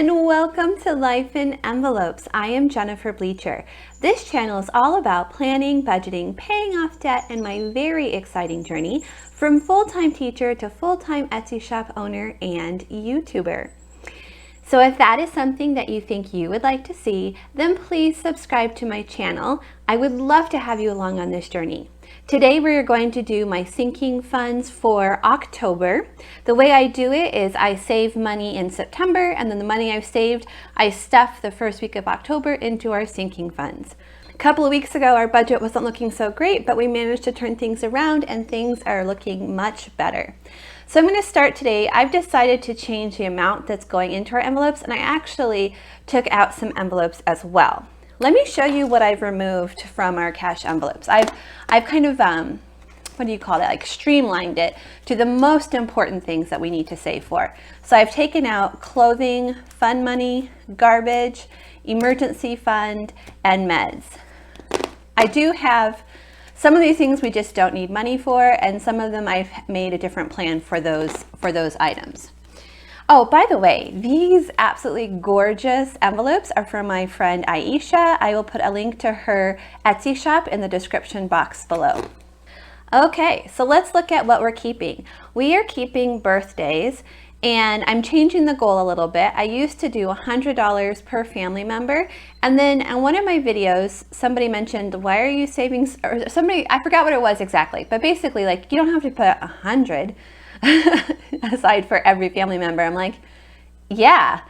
and welcome to Life in Envelopes. I am Jennifer Bleecher. This channel is all about planning, budgeting, paying off debt, and my very exciting journey from full-time teacher to full-time Etsy shop owner and YouTuber. So if that is something that you think you would like to see, then please subscribe to my channel. I would love to have you along on this journey. Today we're going to do my sinking funds for October. The way I do it is I save money in September, and then the money I've saved, I stuff the first week of October into our sinking funds. A couple of weeks ago, our budget wasn't looking so great, but we managed to turn things around and things are looking much better. So I'm going to start today. I've decided to change the amount that's going into our envelopes, and I actually took out some envelopes as well. Let me show you what I've removed from our cash envelopes. I've kind of, what do you call that? Like streamlined it to the most important things that we need to save for. So I've taken out clothing, fun money, garbage, emergency fund, and meds. I do have some of these things we just don't need money for, and some of them I've made a different plan for those items. Oh, by the way, these absolutely gorgeous envelopes are from my friend Iaisha. I will put a link to her Etsy shop in the description box below. Okay, so let's look at what we're keeping. We are keeping birthdays, and I'm changing the goal a little bit. I used to do $100 per family member, and then in one of my videos, somebody mentioned, why are you saving, or somebody, I forgot what it was exactly, but basically like, you don't have to put 100 aside for every family member. I'm like, yeah,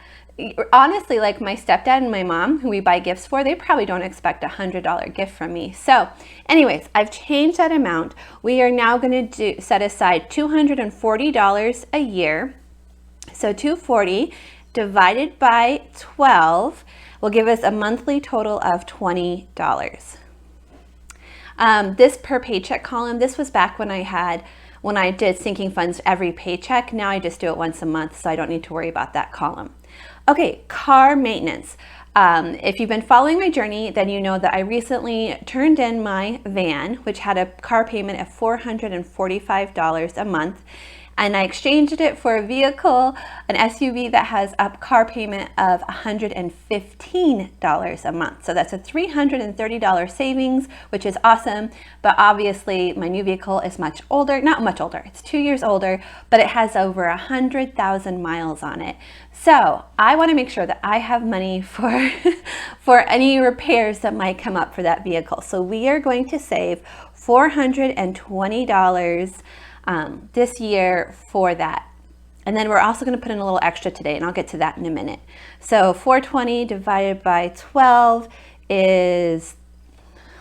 honestly, like my stepdad and my mom, who we buy gifts for, they probably don't expect a $100 gift from me. So anyways, I've changed that amount. We are now going to set aside $240 a year. So 240 divided by 12 will give us a monthly total of $20. This per paycheck column, this was back when I did sinking funds every paycheck. Now I just do it once a month, so I don't need to worry about that column. Okay, car maintenance. If you've been following my journey, then you know that I recently turned in my van, which had a car payment of $445 a month. And I exchanged it for a vehicle, an SUV that has a car payment of $115 a month. So that's a $330 savings, which is awesome. But obviously my new vehicle is much older, not much older, it's 2 years older, but it has over 100,000 miles on it. So I want to make sure that I have money for any repairs that might come up for that vehicle. So we are going to save $420 this year for that. And then we're also going to put in a little extra today, and I'll get to that in a minute. So 420 divided by 12 is,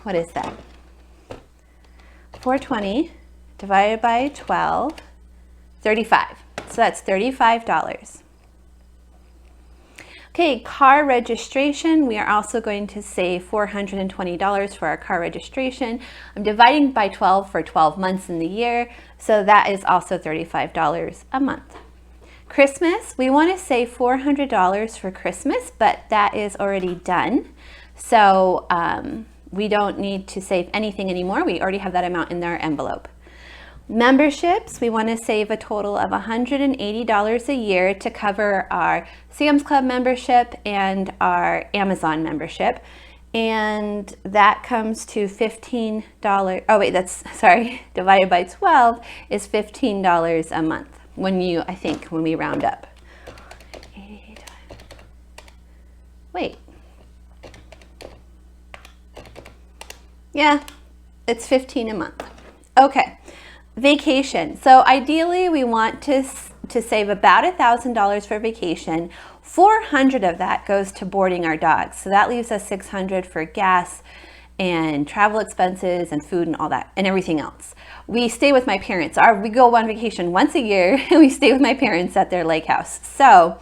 what is that? 420 divided by 12, 35. So that's $35. Okay, car registration. We are also going to save $420 for our car registration. I'm dividing by 12 for 12 months in the year, so that is also $35 a month. Christmas, we want to save $400 for Christmas, but that is already done. So we don't need to save anything anymore. We already have that amount in our envelope. Memberships, we want to save a total of $180 a year to cover our Sam's Club membership and our Amazon membership. And that comes to $15. Oh wait, divided by 12 is $15 a month when we round up. Wait. Yeah, it's $15 a month. Okay. Vacation. So ideally we want to save about $1,000 for vacation. $400 of that goes to boarding our dogs. So that leaves us $600 for gas and travel expenses and food and all that and everything else. We stay with my parents. We go on vacation once a year and we stay with my parents at their lake house. So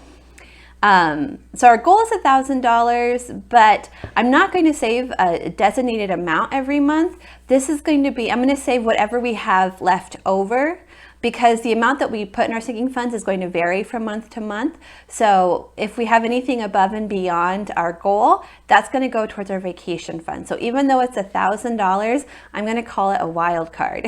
our goal is $1,000, but I'm not going to save a designated amount every month. This is going to be, I'm going to save whatever we have left over, because the amount that we put in our sinking funds is going to vary from month to month. So if we have anything above and beyond our goal, that's going to go towards our vacation fund. So even though it's $1,000, I'm going to call it a wild card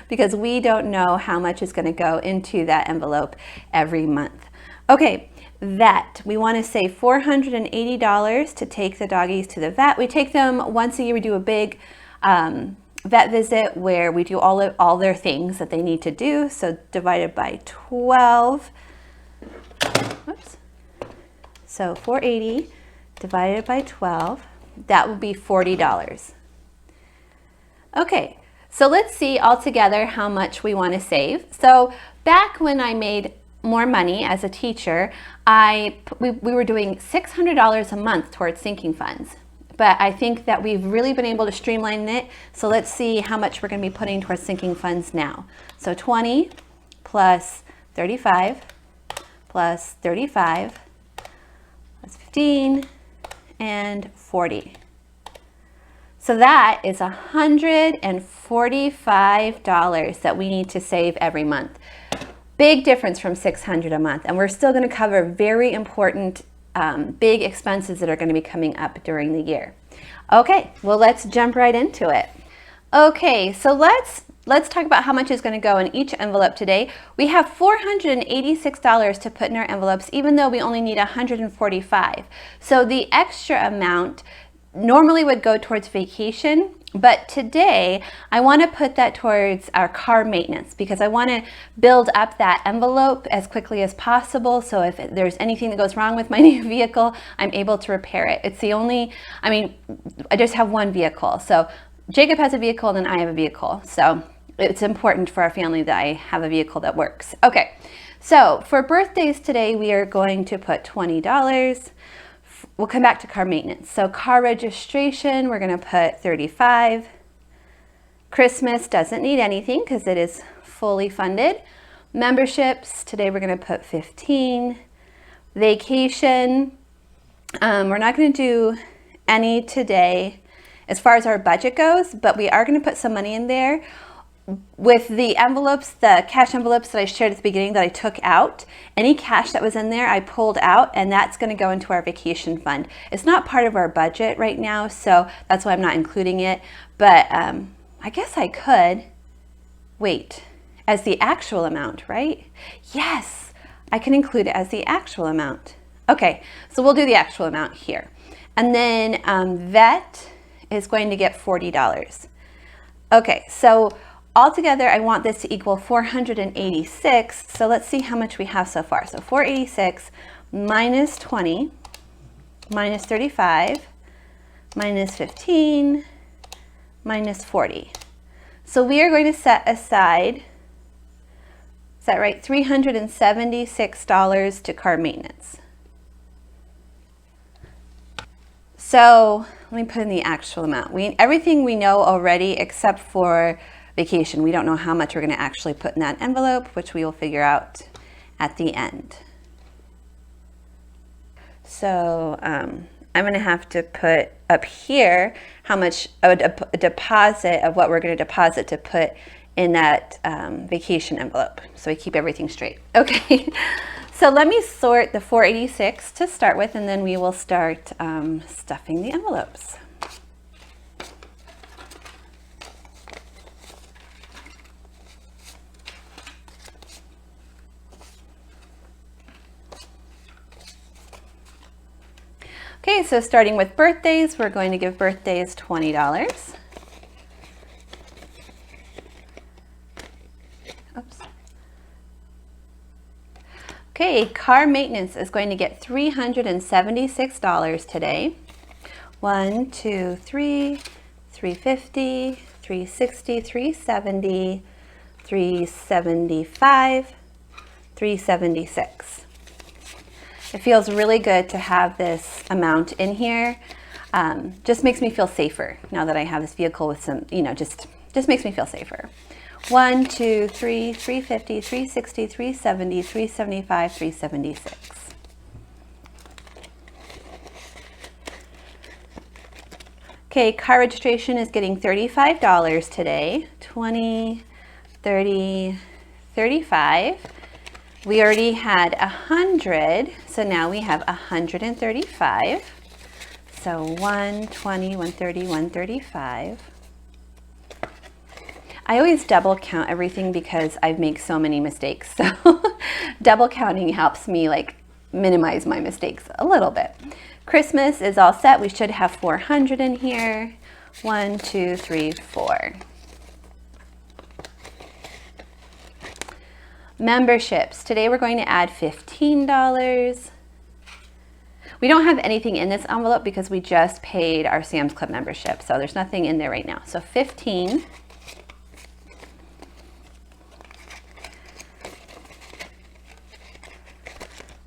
because we don't know how much is going to go into that envelope every month. Okay. vet. We want to save $480 to take the doggies to the vet. We take them once a year. We do a big vet visit where we do all their things that they need to do. So divided by 12. Oops. So 480 divided by 12, that would be $40. Okay, so let's see all together how much we want to save. So back when I made more money as a teacher, we were doing $600 a month towards sinking funds. But I think that we've really been able to streamline it. So let's see how much we're going to be putting towards sinking funds now. So 20 plus 35 plus 35 plus 15 and 40. So that is $145 that we need to save every month. Big difference from $600 a month. And we're still going to cover very important big expenses that are going to be coming up during the year. Okay, well, let's jump right into it. Okay, so let's talk about how much is going to go in each envelope today. We have $486 to put in our envelopes, even though we only need $145. So the extra amount normally would go towards vacation, but today I want to put that towards our car maintenance because I want to build up that envelope as quickly as possible. So if there's anything that goes wrong with my new vehicle, I'm able to repair it. It's the only, I just have one vehicle. So Jacob has a vehicle and then I have a vehicle. So it's important for our family that I have a vehicle that works. Okay, so for birthdays today, we are going to put $20. We'll come back to car maintenance. So car registration, we're going to put $35. Christmas doesn't need anything because it is fully funded. Memberships, today we're going to put $15. Vacation, we're not going to do any today as far as our budget goes, but we are going to put some money in there. With the envelopes, the cash envelopes that I shared at the beginning that I took out, any cash that was in there I pulled out, and that's going to go into our vacation fund. It's not part of our budget right now, so that's why I'm not including it, but I guess I could wait as the actual amount, right? Yes, I can include it as the actual amount. Okay, so we'll do the actual amount here. And then vet is going to get $40. Okay, so altogether, I want this to equal 486. So let's see how much we have so far. So 486 minus 20, minus 35, minus 15, minus 40. So we are going to set aside, is that right, $376 to car maintenance. So let me put in the actual amount. Everything we know already except for vacation. We don't know how much we're going to actually put in that envelope, which we will figure out at the end. So I'm going to have to put up here how much a deposit of what we're going to deposit to put in that vacation envelope, so we keep everything straight. Okay, so let me sort the 486 to start with, and then we will start stuffing the envelopes. Okay, so starting with birthdays, we're going to give birthdays $20. Oops. Okay, car maintenance is going to get $376 today. 1, 2, 3, 350, 360, 370, 375, 376. It feels really good to have this amount in here. Just makes me feel safer now that I have this vehicle with some, just makes me feel safer. 1, 2, 3, 350, 360, 370, 375, 376. Okay, car registration is getting $35 today. 20, 30, 35. We already had 100, so now we have 135. So 120, 130, 135. I always double count everything because I make so many mistakes. So double counting helps me minimize my mistakes a little bit. Christmas is all set. We should have 400 in here. 1, 2, 3, 4. Memberships. Today we're going to add $15. We don't have anything in this envelope because we just paid our Sam's Club membership. So there's nothing in there right now. So 15.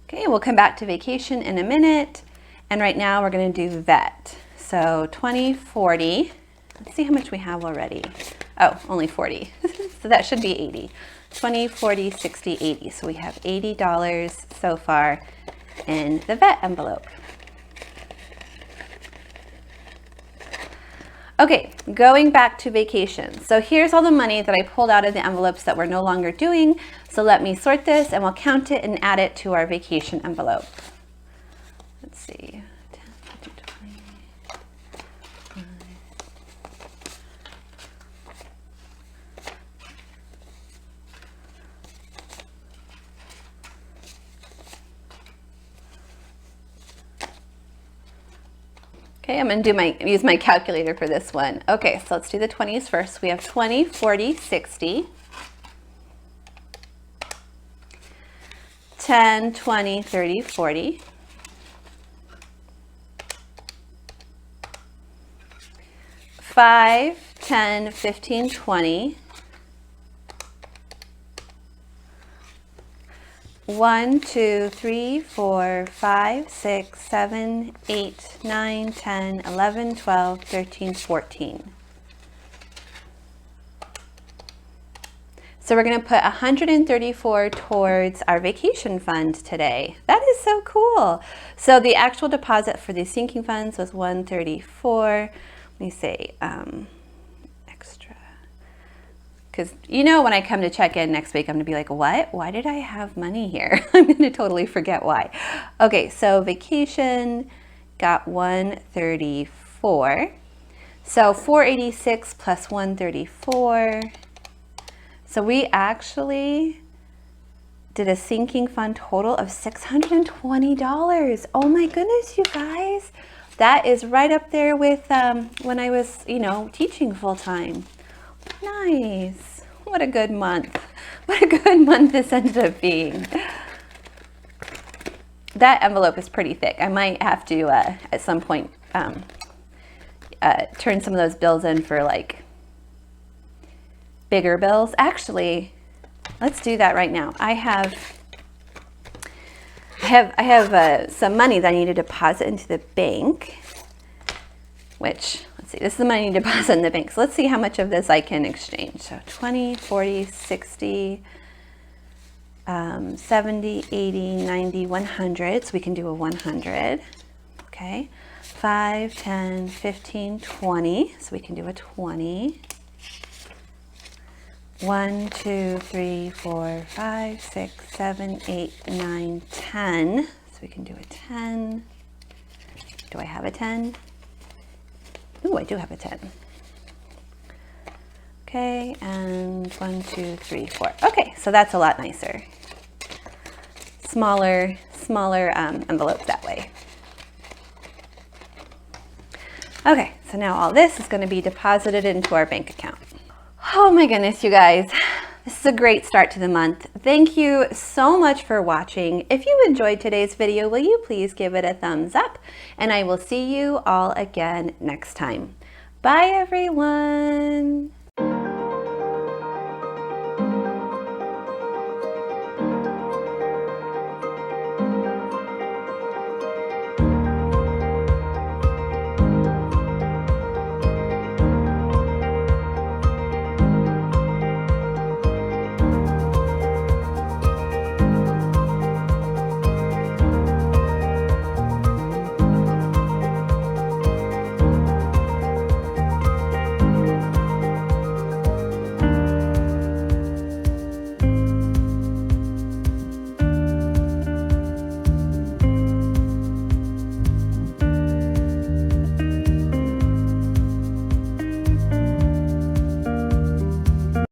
Okay, we'll come back to vacation in a minute. And right now we're going to do vet. So 20, 40. Let's see how much we have already. Oh, only 40. So that should be 80. 20, 40, 60, 80. So we have $80 so far in the vet envelope. Okay, going back to vacation. So here's all the money that I pulled out of the envelopes that we're no longer doing. So let me sort this and we'll count it and add it to our vacation envelope. Let's see. 10, 15, 20. Okay, I'm going to use my calculator for this one. Okay, so let's do the 20s first. We have 20, 40, 60, 10, 20, 30, 40, 5, 10, 15, 20, 1, 2, 3, 4, 5, 6, 7, 8, 9, 10, 11, 12, 13, 14. So we're going to put 134 towards our vacation fund today. That is so cool. So the actual deposit for these sinking funds was 134. Let me say extra. Because you know when I come to check in next week, I'm going to be like, what? Why did I have money here? I'm going to totally forget why. Okay, so vacation got 134. So 486 plus 134. So we actually did a sinking fund total of $620. Oh my goodness, you guys. That is right up there with when I was, teaching full time. Nice. What a good month. What a good month this ended up being. That envelope is pretty thick. I might have to, at some point, turn some of those bills in for like bigger bills. Actually, let's do that right now. I have some money that I need to deposit into the bank, which, let's see, this is the money to deposit in the bank. So let's see how much of this I can exchange. So 20, 40, 60, 70, 80, 90, 100. So we can do a 100. Okay. 5, 10, 15, 20. So we can do a 20. 1, 2, 3, 4, 5, 6, 7, 8, 9, 10. So we can do a 10. Do I have a 10? Ooh, I do have a 10. Okay, and 1, 2, 3, 4. Okay, so that's a lot nicer. Smaller envelope that way. Okay, so now all this is going to be deposited into our bank account. Oh my goodness, you guys. This is a great start to the month. Thank you so much for watching. If you enjoyed today's video, will you please give it a thumbs up? And I will see you all again next time. Bye, everyone.